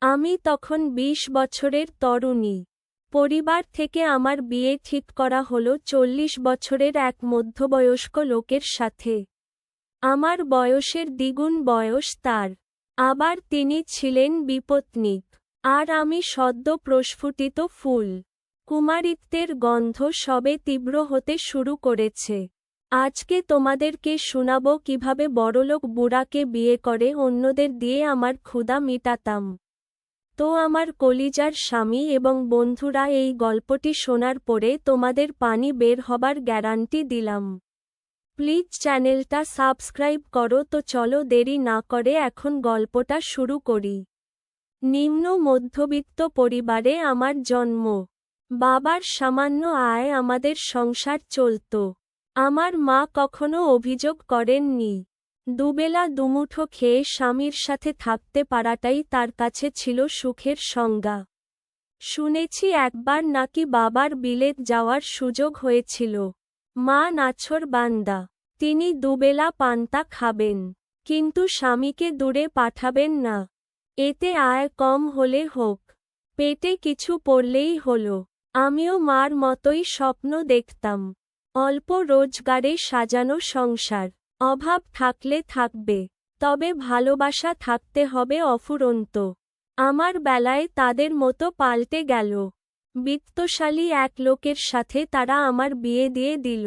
আমি তখন ২০ বছরের তরুণী। পরিবার থেকে আমার বিয়ে ঠিক করা হলো ৪০ বছরের এক মধ্যবয়স্ক লোকের সাথে। আমার বয়সের দ্বিগুণ বয়স তার। আবার তিনি ছিলেন বিপত্নিক। আর আমি সদ্য প্রস্ফুটিত ফুল। কুমারিত্বের গন্ধ সবে তীব্র হতে শুরু করেছে। আজকে তোমাদেরকে শোনাবো কিভাবে বড়লোক বুড়াকে বিয়ে করে অন্যদের দিয়ে আমার ক্ষুধা মিটাতাম। তো আমার কলিজার স্বামী এবং বন্ধুরা, এই গল্পটি শোনার পরে তোমাদের পানি বের হবার গ্যারান্টি দিলাম। প্লিজ চ্যানেলটা সাবস্ক্রাইব করো। তো চলো দেরি না করে এখন গল্পটা শুরু করি। নিম্ন মধ্যবিত্ত পরিবারে আমার জন্ম। বাবার সামান্য আয় আমাদের সংসার চলত। আমার মা কখনো অভিযোগ করেননি। দুবেলা দুমুঠো খেয়ে স্বামীর সাথে থাকতে পারাটাই তার কাছে ছিল সুখের সংজ্ঞা। শুনেছি একবার নাকি বাবার বিলেত যাওয়ার সুযোগ হয়েছিল। মা নাছোড়বান্দা। তিনি দুবেলা পান্তা খাবেন, কিন্তু স্বামীকে দূরে পাঠাবেন না। এতে আয় কম হলে হোক, পেটে কিছু পড়লেই হলো। আমিও মার মতোই স্বপ্ন দেখতাম। অল্প রোজগারে সাজানো সংসার। অভাব থাকলে থাকবে, তবে ভালোবাসা থাকতে হবে অফুরন্ত। আমার বেলায় তাদের মতো পাল্টে গেল। বিত্তশালী এক লোকের সাথে তারা আমার বিয়ে দিয়ে দিল।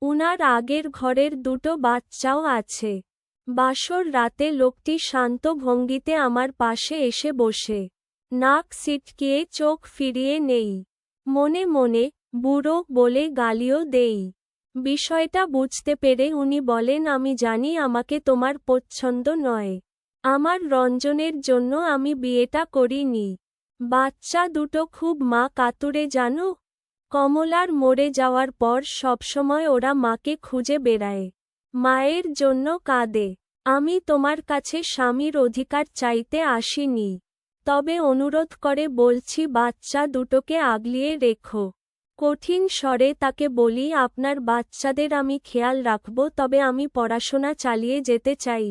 উনার আগের ঘরের দুটো বাচ্চাও আছে। বাসর রাতে লোকটি শান্ত ভঙ্গিতে আমার পাশে এসে বসে, নাক সিটকিয়ে চোখ ফিরিয়ে নেই। মনে মনে বুড়ো বলে গালিও দেই। বিষয়টা বুঝতে পেরে উনি বলেন, আমি জানি আমাকে তোমার পছন্দ নয়। আমার রঞ্জনের জন্য আমি বিয়েটা করিনি। বাচ্চা দুটো খুব মা কাতুরে জানো। কমলার মরে যাওয়ার পর সবসময় ওরা মাকে খুঁজে বেড়ায়, মায়ের জন্য কাঁদে। আমি তোমার কাছে স্বামীর অধিকার চাইতে আসিনি, তবে অনুরোধ করে বলছি বাচ্চা দুটোকে আগলিয়ে রেখো। কঠিন স্বরে তাকে বলি, আপনার বাচ্চাদের আমি খেয়াল রাখব, তবে আমি পড়াশোনা চালিয়ে যেতে চাই।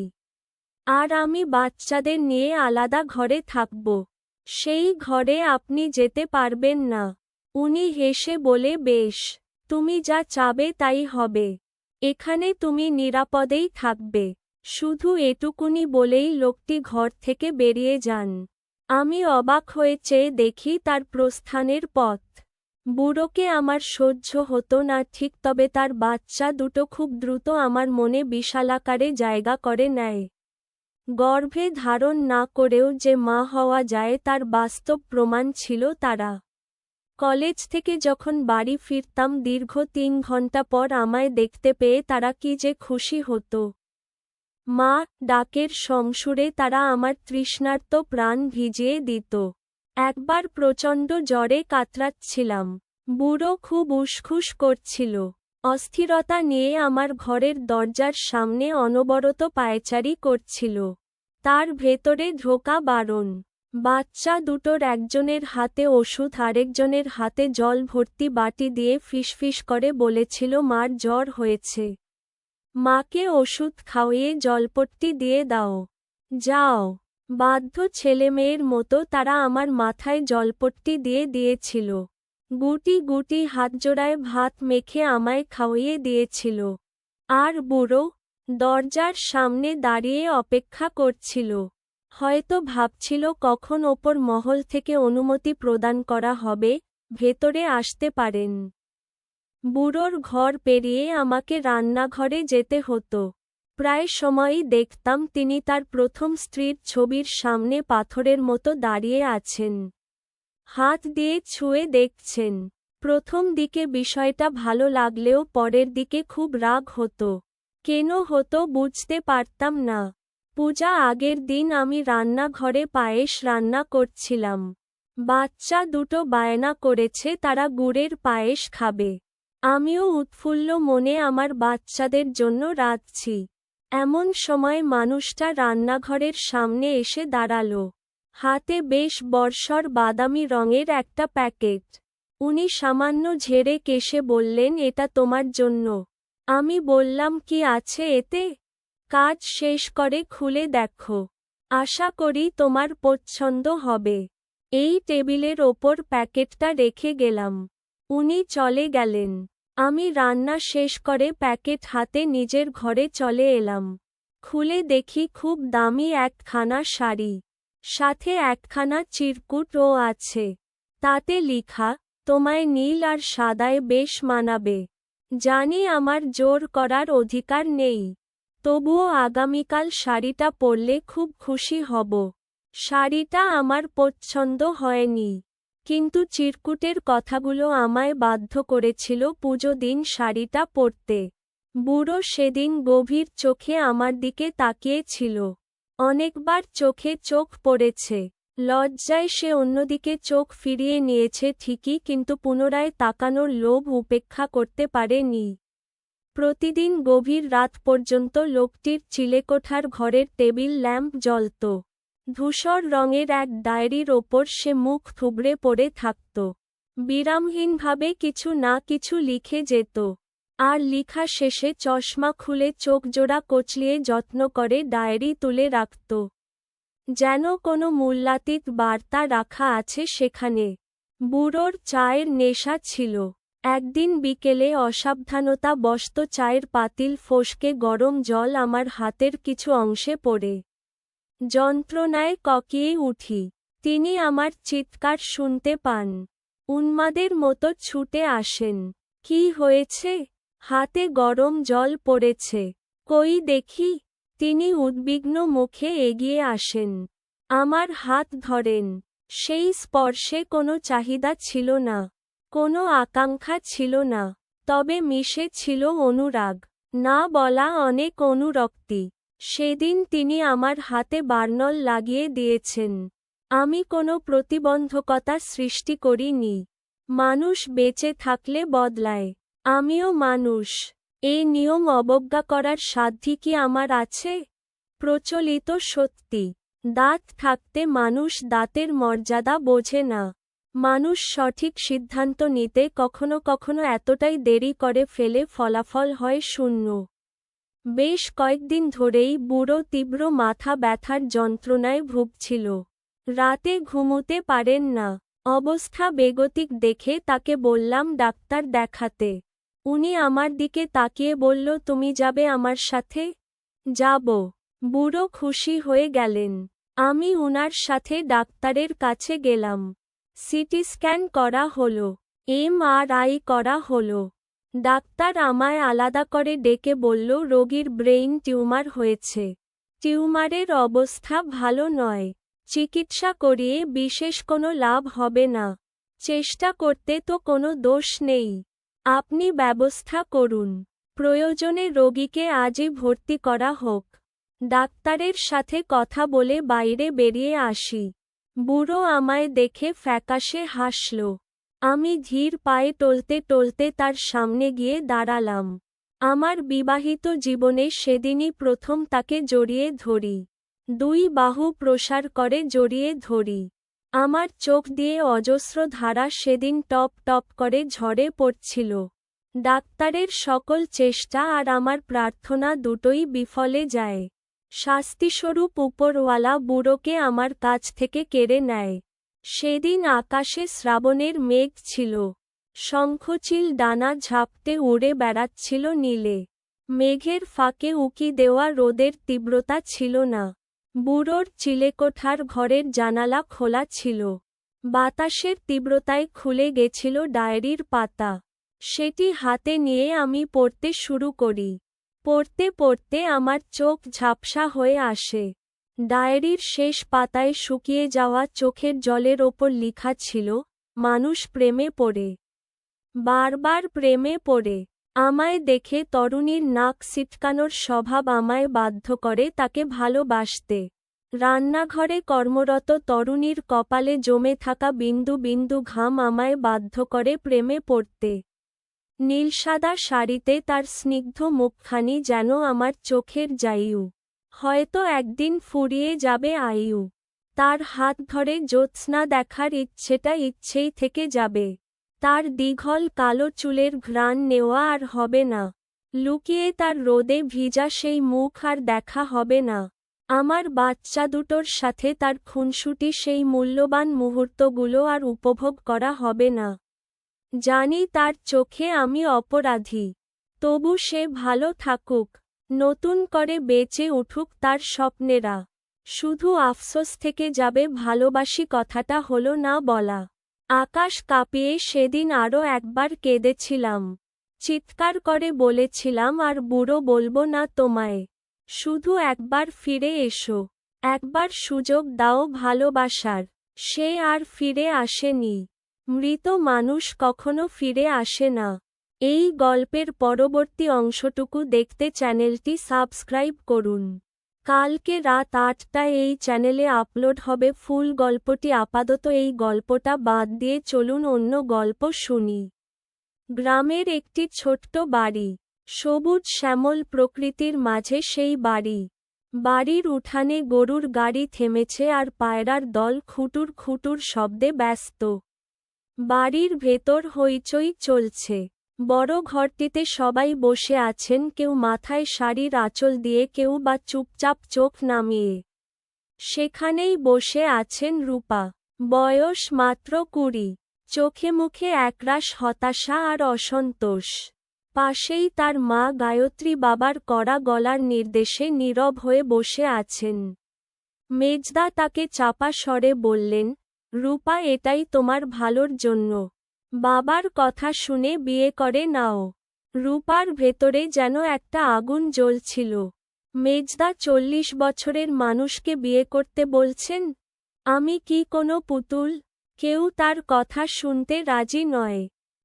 আর আমি বাচ্চাদের নিয়ে আলাদা ঘরে থাকব। সেই ঘরে আপনি যেতে পারবেন না। উনি হেসে বলে, বেশ, তুমি যা চাবে তাই হবে। এখানে তুমি নিরাপদেই থাকবে। শুধু এটুকুনি বলেই লোকটি ঘর থেকে বেরিয়ে যান। আমি অবাক হয়ে চেয়ে দেখি তার প্রস্থানের পথ। বুড়োকে আমার সহ্য হতো না ঠিক, তবে তার বাচ্চা দুটো খুব দ্রুত আমার মনে বিশালাকারে জায়গা করে নেয়। গর্ভে ধারণ না করেও যে মা হওয়া যায় তার বাস্তব প্রমাণ ছিল তারা। কলেজ থেকে যখন বাড়ি ফিরতাম দীর্ঘ ৩ ঘন্টা পর আমায় দেখতে পেয়ে তারা কি যে খুশি হতো। মা ডাকের সংসুরে তারা আমার তৃষ্ণার্ত প্রাণ ভিজিয়ে দিত। একবার প্রচণ্ড জ্বরে কাতরাচ্ছিলাম। বুড়ো খুব উসখুস করছিল। অস্থিরতা নিয়ে আমার ঘরের দরজার সামনে অনবরত পায়চারি করছিল। তার ভেতরে ঢোকা বারণ। বাচ্চা দুটোর একজনের হাতে ওষুধ, আরেকজনের হাতে জল ভর্তি বাটি দিয়ে ফিসফিস করে বলেছিল, মার জ্বর হয়েছে, মাকে ওষুধ খাওয়িয়ে জলপট্টি দিয়ে দাও। যাও। বাধ্য ছেলেমেয়ের মতো তারা আমার মাথায় জলপট্টি দিয়ে দিয়েছিল। গুটি গুটি হাতজোড়ায় ভাত মেখে আমায় খাওয়িয়ে দিয়েছিল। আর বুড়ো দরজার সামনে দাঁড়িয়ে অপেক্ষা করছিল। হয়তো ভাবছিল কখন ওপর মহল থেকে অনুমতি প্রদান করা হবে, ভেতরে আসতে পারেন। বুড়োর ঘর পেরিয়ে আমাকে রান্নাঘরে যেতে হতো। প্রায় সময়ই দেখতাম তিনি তার প্রথম স্ত্রীর ছবির সামনে পাথরের মতো দাঁড়িয়ে আছেন, হাত দিয়ে ছুঁয়ে দেখছেন। প্রথম দিকে বিষয়টা ভালো লাগলেও পরের দিকে খুব রাগ হতো। কেন হতো বুঝতে পারতাম না। পূজা আগের দিন আমি রান্নাঘরে পায়েস রান্না করছিলাম। বাচ্চা দুটো বায়না করেছে তারা গুড়ের পায়েস খাবে। আমিও উৎফুল্ল মনে আমার বাচ্চাদের জন্য রাঁধছি। এমন সময় মানুষটা রান্নাঘরের সামনে এসে দাঁড়ালো। হাতে বেশ বর্ষর বাদামি রঙের একটা প্যাকেট। উনি সামান্য ঝেড়ে কেশে বললেন, এটা তোমার জন্য। আমি বললাম, কি আছে এতে? কাজ শেষ করে খুলে দেখো। আশা করি তোমার পছন্দ হবে। এই টেবিলের ওপর প্যাকেটটা রেখে গেলাম। উনি চলে গেলেন। আমি রান্না শেষ করে প্যাকেট হাতে নিজের ঘরে চলে এলাম। খুলে দেখি খুব দামি একখানা শাড়ি। সাথে একখানা চিরকুটও আছে। তাতে লিখা, তোমায় নীল আর সাদায় বেশ মানাবে। জানি আমার জোর করার অধিকার নেই। তবুও আগামীকাল শাড়িটা পরলে খুব খুশি হব। শাড়িটা আমার পছন্দ হয়নি। কিন্তু চিরকুটের কথাগুলো আমায় বাধ্য করেছিল পুজো দিন শাড়িটা পরতে। বুড়ো সেদিন গভীর চোখে আমার দিকে তাকিয়ে ছিল। অনেকবার চোখে চোখ পড়েছে। লজ্জায় সে অন্যদিকে চোখ ফিরিয়ে নিয়েছে ঠিকই, কিন্তু পুনরায় তাকানোর লোভ উপেক্ষা করতে পারেনি। প্রতিদিন গভীর রাত পর্যন্ত লোকটির চিলেকোঠার ঘরের টেবিল ল্যাম্প জ্বলত। ধূসর রঙের এক ডায়েরির ওপর সে মুখ থুবড়ে পড়ে থাকত। বিরামহীনভাবে কিছু না কিছু লিখে যেত। আর লিখা শেষে চশমা খুলে চোখ জোড়া কচলিয়ে যত্ন করে ডায়েরি তুলে রাখত। যেন কোনো মূল্যাতীত বার্তা রাখা আছে সেখানে। বুড়োর চায়ের নেশা ছিল। একদিন বিকেলে অসাবধানতাবশত চায়ের পাতিল ফসকে গরম জল আমার হাতের কিছু অংশে পড়ে। যন্ত্রণায় ককিয়ে উঠি। তিনি আমার চিৎকার শুনতে পান। উন্মাদের মতো ছুটে আসেন। কি হয়েছে? হাতে গরম জল পড়েছে। কই দেখি। তিনি উদ্বিগ্ন মুখে এগিয়ে আসেন। আমার হাত ধরেন। সেই স্পর্শে কোনো চাহিদা ছিল না। কোনো আকাঙ্ক্ষা ছিল না। তবে মিশে ছিল অনুরাগ। না বলা অনেক অনুরক্তি। সেদিন তিনি আমার হাতে বার্নল লাগিয়ে দিয়েছেন। আমি কোনো প্রতিবন্ধকতা সৃষ্টি করিনি। মানুষ বেঁচে থাকলে বদলায়। আমিও মানুষ। এই নিয়ম অবজ্ঞা করার সাধ্য কি আমার আছে? প্রচলিত সত্যি। দাঁত থাকতে মানুষ দাঁতের মর্যাদা বোঝে না। মানুষ সঠিক সিদ্ধান্ত নিতে কখনো কখনো এতটাই দেরি করে ফেলে ফলাফল হয় শূন্য। বেশ কয়েকদিন ধরেই বুড়ো তীব্র মাথা ব্যথার যন্ত্রণায় ভুগছিল। রাতে ঘুমোতে পারেন না। অবস্থা বেগতিক দেখে তাকে বললাম ডাক্তার দেখাতে। উনি আমার দিকে তাকিয়ে বলল, তুমি যাবে আমার সাথে? যাব। বুড়ো খুশি হয়ে গেলেন। আমি উনার সাথে ডাক্তারের কাছে গেলাম। সিটি স্ক্যান করা হলো। MRI করা হলো। ডাক্তার আমায় আলাদা করে ডেকে বলল, রোগীর ব্রেইন টিউমার হয়েছে। টিউমারের অবস্থা ভালো নয়। চিকিৎসা করিয়ে বিশেষ কোনো লাভ হবে না। চেষ্টা করতে তো কোনো দোষ নেই। আপনি ব্যবস্থা করুন। প্রয়োজনে রোগীকে আজই ভর্তি করা হোক। ডাক্তারের সাথে কথা বলে বাইরে বেরিয়ে আসি। বুড়ো আমায় দেখে ফ্যাকাশে হাসল। আমি ধীর পায়ে টলতে টলতে তার সামনে গিয়ে দাঁড়ালাম। আমার বিবাহিত জীবনে সেদিনই প্রথম তাকে জড়িয়ে ধরি। দুই বাহু প্রসার করে জড়িয়ে ধরি। আমার চোখ দিয়ে অজস্র ধারা সেদিন টপ টপ করে ঝরে পড়ছিল। ডাক্তারের সকল চেষ্টা আর আমার প্রার্থনা দুটোই বিফলে যায়। শাস্তিস্বরূপ উপরওয়ালা বুড়োকে আমার কাছ থেকে কেড়ে নেয়। সেদিন আকাশে শ্রাবণের মেঘ ছিল। শঙ্খচিল ডানা ঝাপটে উড়ে বেড়াচ্ছিল নীলে। মেঘের ফাঁকে উকি দেওয়া রোদের তীব্রতা ছিল না। বুড়োর চিলেকোঠার ঘরের জানালা খোলা ছিল। বাতাসের তীব্রতায় খুলে গেছিল ডায়েরির পাতা। সেটি হাতে নিয়ে আমি পড়তে শুরু করি। পড়তে পড়তে আমার চোখ ঝাপসা হয়ে আসে। ডায়েরির শেষ পাতায় শুকিয়ে যাওয়া চোখের জলের ওপর লেখা ছিল, মানুষ প্রেমে পড়ে। বারবার প্রেমে পড়ে। আমায় দেখে তরুণীর নাক সিটকানোর স্বভাব আমায় বাধ্য করে তাকে ভালোবাসতে। রান্নাঘরে কর্মরত তরুণীর কপালে জমে থাকা বিন্দু বিন্দু ঘাম আমায় বাধ্য করে প্রেমে পড়তে। নীলসাদা শাড়িতে তার স্নিগ্ধ মুখখানি যেন আমার চোখের জাইউ। হয়তো একদিন ফুরিয়ে যাবে আয়ু। তার হাত ধরে জ্যোৎস্না দেখার ইচ্ছেটা ইচ্ছেই থেকে যাবে। তার দীঘল কালো চুলের ঘ্রাণ নেওয়া আর হবে না। লুকিয়ে তার রোদে ভিজা সেই মুখ আর দেখা হবে না। আমার বাচ্চা দুটোর সাথে তার খুনসুটি সেই মূল্যবান মুহূর্তগুলো আর উপভোগ করা হবে না। জানি তার চোখে আমি অপরাধী। তবু সে ভালো থাকুক, নতুন করে বেঁচে উঠুক তার স্বপ্নেরা। শুধু আফসোস থেকে যাবে ভালোবাসি কথাটা হলো না বলা। আকাশ কাঁপিয়ে সেদিন আরও একবার কেঁদেছিলাম। চিৎকার করে বলেছিলাম আর বুড়ো বলবো না তোমায়। শুধু একবার ফিরে এসো, একবার সুযোগ দাও ভালোবাসার। সে আর ফিরে আসেনি। মৃত মানুষ কখনো ফিরে আসে না। এই গল্পের পরবর্তী অংশটুকু দেখতে চ্যানেলটি সাবস্ক্রাইব করুন। কালকে রাত ৮টায় এই চ্যানেলে আপলোড হবে ফুল গল্পটি। আপাতত এই গল্পটা বাদ দিয়ে চলুন অন্য গল্প শুনি। গ্রামের একটি ছোট্ট বাড়ি, সবুজ শ্যামল প্রকৃতির মাঝে সেই বাড়ি। বাড়ির উঠানে গরুর গাড়ি থেমেছে আর পায়রার দল খুটুর খুটুর শব্দে ব্যস্ত। বাড়ির ভেতর হইচই চলছে। বড় ঘরটিতে সবাই বসে আছেন, কেউ মাথায় শাড়ির আঁচল দিয়ে, কেউ বা চুপচাপ চোখ নামিয়ে। সেখানেই বসে আছেন রূপা। বয়স মাত্র ২০। চোখে মুখে একরাশ হতাশা আর অসন্তোষ। পাশেই তার মা গায়ত্রী বাবার কড়া গলার নির্দেশে নীরব হয়ে বসে আছেন। মেজদা তাকে চাপা স্বরে বললেন, রূপা, এটাই তোমার ভালোর জন্য। বাবার কথা শুনে বিয়ে করে নাও। রূপার ভেতরে যেন একটা আগুন জ্বলছিল। মেজদা ৪০ বছরের মানুষকে বিয়ে করতে বলছেন? আমি কি কোনো পুতুল? কেউ তার কথা শুনতে রাজি নয়।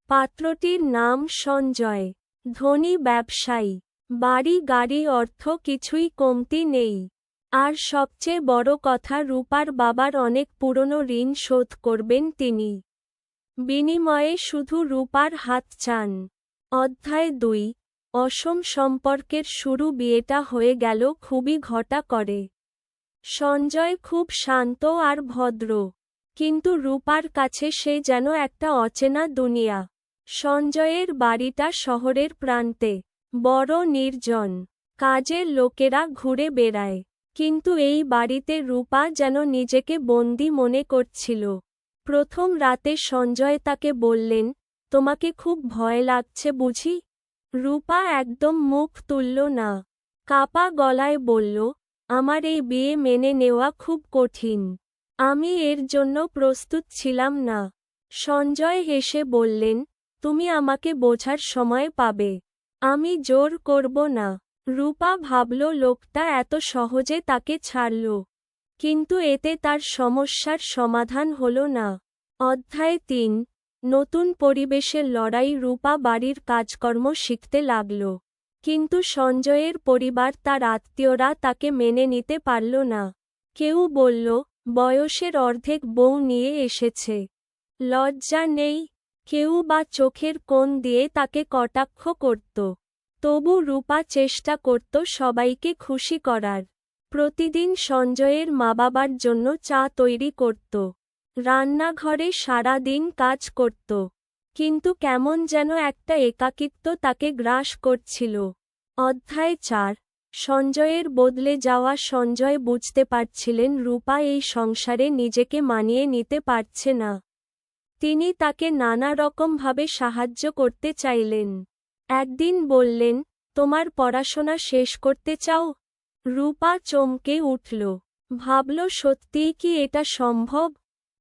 পাত্রটির নাম সঞ্জয়। ধনী ব্যবসায়ী। বাড়ি গাড়ি অর্থ কিছুই কমতি নেই। আর সবচেয়ে বড় কথা, রূপার বাবার অনেক পুরনো ঋণ শোধ করবেন তিনি। বিনিময়ে শুধু রূপার হাত চান। অধ্যায় ২। অসম সম্পর্কের শুরু। বিয়েটা হয়ে গেল খুবই ঘটা করে। সঞ্জয় খুব শান্ত আর ভদ্র। কিন্তু রূপার কাছে সে যেন একটা অচেনা দুনিয়া। সঞ্জয়ের বাড়িটা শহরের প্রান্তে। বড় নির্জন। কাজের লোকেরা ঘুরে বেড়ায়। কিন্তু এই বাড়িতে রূপা যেন নিজেকে বন্দি মনে করছিল। প্রথম রাতে সঞ্জয় তাকে বললেন, তোমাকে খুব ভয় লাগছে বুঝি? রূপা একদম মুখ তুলল না। কাপা গলায় বলল, আমার এই বিয়ে মেনে নেওয়া খুব কঠিন। আমি এর জন্য প্রস্তুত ছিলাম না। সঞ্জয় হেসে বললেন, তুমি আমাকে বোঝার সময় পাবে। আমি জোর করব না। রূপা ভাবল লোকটা এত সহজে তাকে ছাড়ল। কিন্তু এতে তার সমস্যার সমাধান হল না। অধ্যায় ৩। নতুন পরিবেশের লড়াই। রূপা বাড়ির কাজকর্ম শিখতে লাগল। কিন্তু সঞ্জয়ের পরিবার, তার আত্মীয়রা তাকে মেনে নিতে পারল না। কেউ বলল, বয়সের অর্ধেক বউ নিয়ে এসেছে, লজ্জা নেই। কেউ বা চোখের কোণ দিয়ে তাকে কটাক্ষ করত। তবু রূপা চেষ্টা করত সবাইকে খুশি করার। প্রতিদিন সঞ্জয়ের মা-বাবার জন্য চা তৈরি করত। রান্নাঘরে সারা দিন কাজ করত। কিন্তু কেমন যেন একটা একাকিত্ব তাকে গ্রাস করছিল। অধ্যায় ৪। সঞ্জয়ের বদলে যাওয়া। সঞ্জয় বুঝতে পারছিলেন রূপা এই সংসারে নিজেকে মানিয়ে নিতে পারছে না। তিনি তাকে নানা রকমভাবে সাহায্য করতে চাইলেন। একদিন বললেন, তোমার পড়াশোনা শেষ করতে চাও? রূপা চমকে উঠল। ভাবল, সত্যিই কি এটা সম্ভব?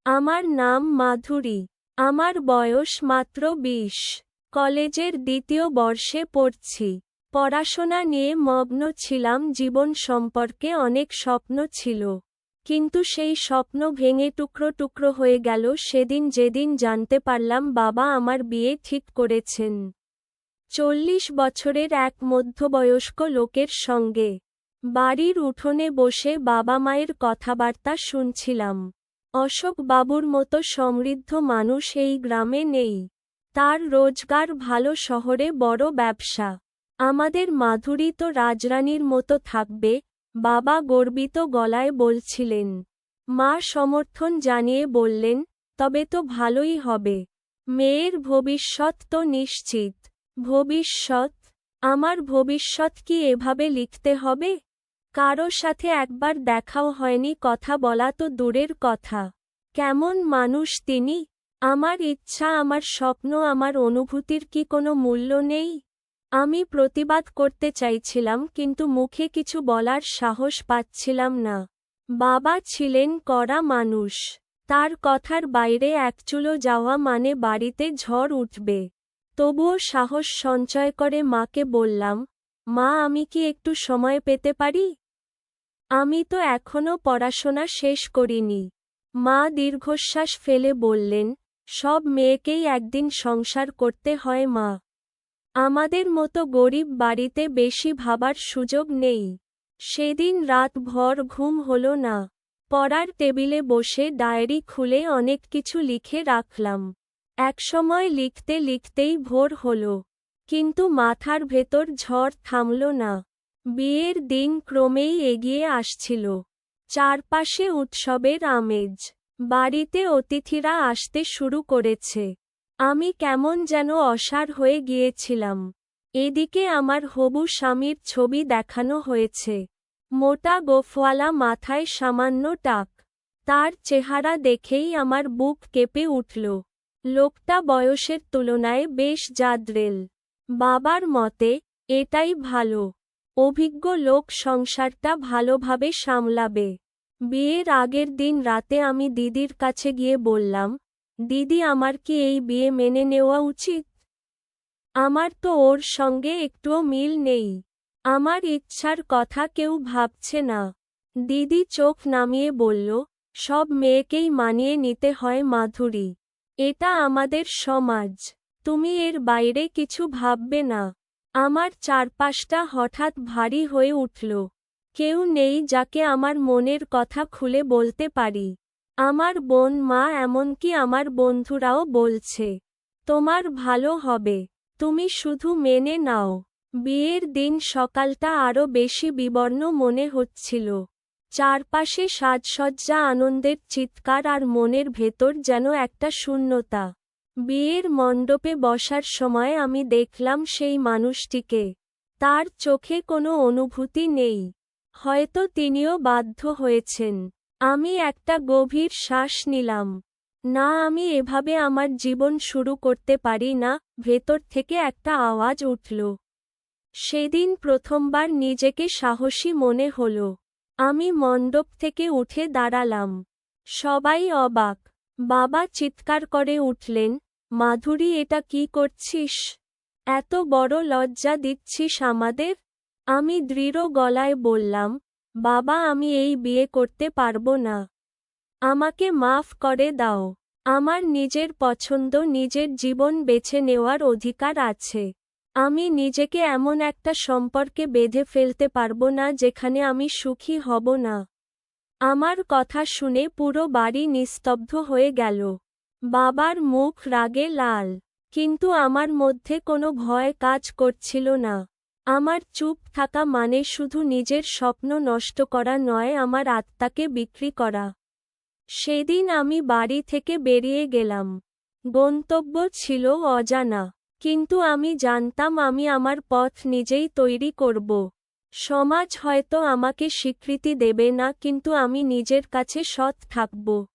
আমার নাম মাধুরী। আমার বয়স মাত্র ২০। কলেজের ২য় বর্ষে পড়ছি। পড়াশোনা নিয়ে মগ্ন ছিলাম। জীবন সম্পর্কে অনেক স্বপ্ন ছিল। কিন্তু সেই স্বপ্ন ভেঙে টুকরো টুকরো হয়ে গেল সেদিন যেদিন জানতে পারলাম বাবা আমার বিয়ে ঠিক করেছেন ৪০ বছরের এক মধ্যবয়স্ক লোকের সঙ্গে। বাড়ির উঠোনে বসে বাবা মায়ের কথাবার্তা শুনছিলাম। অশোক বাবুর মতো সমৃদ্ধ মানুষ এই গ্রামে নেই। তার রোজগার ভালো, শহরে বড় ব্যবসা। আমাদের মাধুরী তো রাজরানীর মতো থাকবে, বাবা গর্বিত গলায় বলছিলেন। মা সমর্থন জানিয়ে বললেন, তবে তো ভালোই হবে। মেয়ের ভবিষ্যৎ তো নিশ্চিত। ভবিষ্যৎ? আমার ভবিষ্যৎ কি এভাবে লিখতে হবে? কারো সাথে একবার দেখাও হয়নি, কথা বলা তো দূরের কথা। কেমন মানুষ তিনি? আমার ইচ্ছা, আমার স্বপ্ন, আমার অনুভূতির কি কোনো মূল্য নেই? আমি প্রতিবাদ করতে চাইছিলাম, কিন্তু মুখে কিছু বলার সাহস পাচ্ছিলাম না। বাবা ছিলেন কড়া মানুষ। তার কথার বাইরে একচুলো যাওয়া মানে বাড়িতে ঝড় উঠবে। তবুও সাহস সঞ্চয় করে মাকে বললাম, মা, আমি কি একটু সময় পেতে পারি? আমি তো এখনো পড়াশোনা শেষ করিনি। মা দীর্ঘশ্বাস ফেলে বললেন, সব মেয়েকেই একদিন সংসার করতে হয় মা। আমাদের মতো গরিব বাড়িতে বেশি ভাবার সুযোগ নেই। সেদিন রাত ভর ঘুম হলো না। পড়ার টেবিলে বসে ডায়েরি খুলে অনেক কিছু লিখে রাখলাম। একসময় লিখতে লিখতেই ভোর হলো। কিন্তু মাথার ভেতর ঝড় থামল না। বিয়ের দিন ক্রমেই এগিয়ে আসছিল। চারপাশে উৎসবের আমেজ। বাড়িতে অতিথিরা আসতে শুরু করেছে। আমি কেমন যেন অসাড় হয়ে গিয়েছিলাম। এদিকে আমার হবু স্বামীর ছবি দেখানো হয়েছে। মোটা গোঁফওয়ালা, মাথায় সামান্য টাক। তার চেহারা দেখেই আমার বুক কেঁপে উঠল। লোকটা বয়সের তুলনায় বেশ জাদ্রেল। বাবার মতে, এটাই ভালো। অভিজ্ঞ লোক সংসারটা ভালোভাবে সামলাবে। বিয়ের আগের দিন রাতে আমি দিদির কাছে গিয়ে বললাম, দিদি, আমার কি এই বিয়ে মেনে নেওয়া উচিত? আমার তো ওর সঙ্গে একটুও মিল নেই। আমার ইচ্ছার কথা কেউ ভাবছে না। দিদি চোখ নামিয়ে বলল, সব মেয়েকেই মানিয়ে নিতে হয় মাধুরী। এটা আমাদের সমাজ। তুমি এর বাইরে কিছু ভাববে না। আমার চারপাশটা হঠাৎ ভারী হয়ে উঠল। কেউ নেই যাকে আমার মনের কথা খুলে বলতে পারি। আমার বোন, মা, এমনকি আমার বন্ধুরাও বলছে, তোমার ভালো হবে, তুমি শুধু মেনে নাও। বিয়ের দিন সকালটা আরও বেশি বিবর্ণ মনে হচ্ছিল। চারপাশে সাজসজ্জা, আনন্দের চিৎকার, আর মনের ভেতর যেন একটা শূন্যতা। বিয়ের মণ্ডপে বসার সময় আমি দেখলাম সেই মানুষটিকে। তার চোখে কোনো অনুভূতি নেই। হয়তো তিনিও বাধ্য হয়েছেন। আমি একটা গভীর শ্বাস নিলাম। না, আমি এভাবে আমার জীবন শুরু করতে পারি না। ভেতর থেকে একটা আওয়াজ উঠল। সেদিন প্রথমবার নিজেকে সাহসী মনে হলো। আমি মণ্ডপ থেকে উঠে দাঁড়ালাম। সবাই অবাক। বাবা চিৎকার করে উঠলেন, মাধুরী, এটা কি করছিস? এত বড় লজ্জা দিচ্ছিস আমাদের? আমি দৃঢ় গলায় বললাম, বাবা, আমি এই বিয়ে করতে পারবো না। আমাকে মাফ করে দাও। আমার নিজের পছন্দ, নিজের জীবন বেছে নেওয়ার অধিকার আছে। আমি নিজেকে এমন একটা সম্পর্কে বেঁধে ফেলতে পারবো না যেখানে আমি সুখী হব না। আমার কথা শুনে পুরো বাড়ি নিস্তব্ধ হয়ে গেল। বাবার মুখ রাগে লাল। কিন্তু আমার মধ্যে কোনো ভয় কাজ করছিল না। আমার চুপ থাকা মানে শুধু নিজের স্বপ্ন নষ্ট করা নয়, আমার আত্মাকে বিক্রি করা। সেদিন আমি বাড়ি থেকে বেরিয়ে গেলাম। গন্তব্য ছিল অজানা। কিন্তু আমি জানতাম আমি আমার পথ নিজেই তৈরি করব। সমাজ হয়তো আমাকে স্বীকৃতি দেবে না, কিন্তু আমি নিজের কাছে সৎ থাকব।